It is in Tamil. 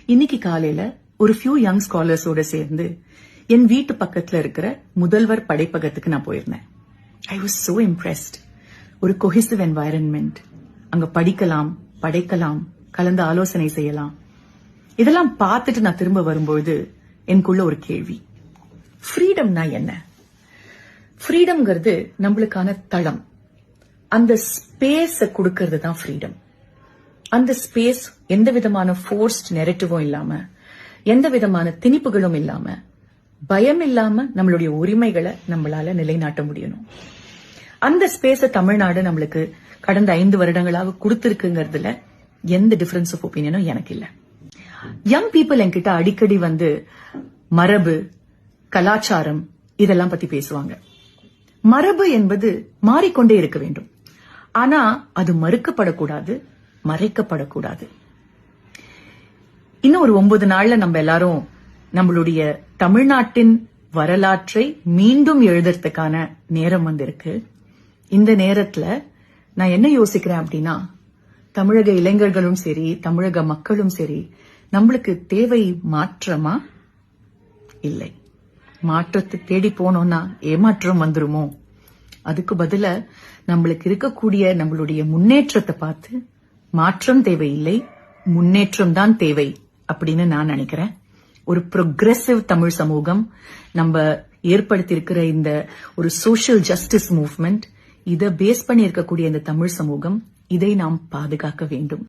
இன்னைக்கு காலையில ஒரு ஃபியூ யங் ஸ்காலர்ஸோட சேர்ந்து என் வீட்டு பக்கத்துல இருக்கிற முதல்வர் படைப்பகத்துக்கு நான் போயிருந்தேன். I was so impressed. ஒரு கொஹிசிவ் என்வாயரன்மெண்ட், அங்க படிக்கலாம், படைக்கலாம், கலந்து ஆலோசனை செய்யலாம். இதெல்லாம் பார்த்துட்டு நான் திரும்ப வரும்போது எனக்குள்ள ஒரு கேள்வி, ஃப்ரீடம்னா என்ன? ஃப்ரீடம்ங்கிறது நம்மளுக்கான தளம், அந்த ஸ்பேஸ கொடுக்கறது தான் ஃப்ரீடம். அந்த ஸ்பேஸ் எந்த விதமான ஃபோர்ஸ்ட் நெரட்டிவும் இல்லாம, எந்த விதமான திணிப்புகளும் இல்லாம, பயம் இல்லாம நம்மளுடைய உரிமைகளை நம்மளால நிலைநாட்ட முடியணும். அந்த ஸ்பேஸ தமிழ்நாடு நம்மளுக்கு கடந்த 5 வருடங்களாக கொடுத்திருக்குங்கிறதுல எந்த டிஃபரன்ஸ் ஆஃப் ஒப்பீனியனும் எனக்கு இல்ல. யங் பீப்புள் என்கிட்ட அடிக்கடி வந்து மரபு, கலாச்சாரம் இதெல்லாம் பத்தி பேசுவாங்க. மரபு என்பது மாறிக்கொண்டே இருக்க வேண்டும். ஆனா அது மறுக்கப்படக்கூடாது, மறைக்கப்படக்கூடாது. இன்னும் ஒரு 9 நாள்ல நம்ம எல்லாரும் நம்மளுடைய தமிழ்நாட்டின் வரலாற்றை மீண்டும் எழுதுறதுக்கான நேரம் வந்திருக்கு. இந்த நேரத்துல நான் என்ன யோசிக்கிறேன் அப்படின்னா, தமிழக இளைஞர்களும் சரி, தமிழக மக்களும் சரி, நம்மளுக்கு தேவை மாற்றமா? இல்லை. மாற்றத்தை தேடி போனோம்னா ஏமாற்றம் வந்துருமோ? அதுக்கு பதிலா நம்மளுக்கு இருக்கக்கூடிய நம்மளுடைய முன்னேற்றத்தை பார்த்து மாற்றம் தேவையில்லை, முன்னேற்றம் தான் தேவை அப்படின்னு நான் நினைக்கிறேன். ஒரு ப்ரோக்ரெசிவ் தமிழ் சமூகம், நம்ம ஏற்படுத்தி இருக்கிற இந்த ஒரு சோஷியல் ஜஸ்டிஸ் மூவ்மெண்ட், இதை பேஸ் பண்ணி இருக்கக்கூடிய இந்த தமிழ் சமூகம், இதை நாம் பாதுகாக்க வேண்டும்.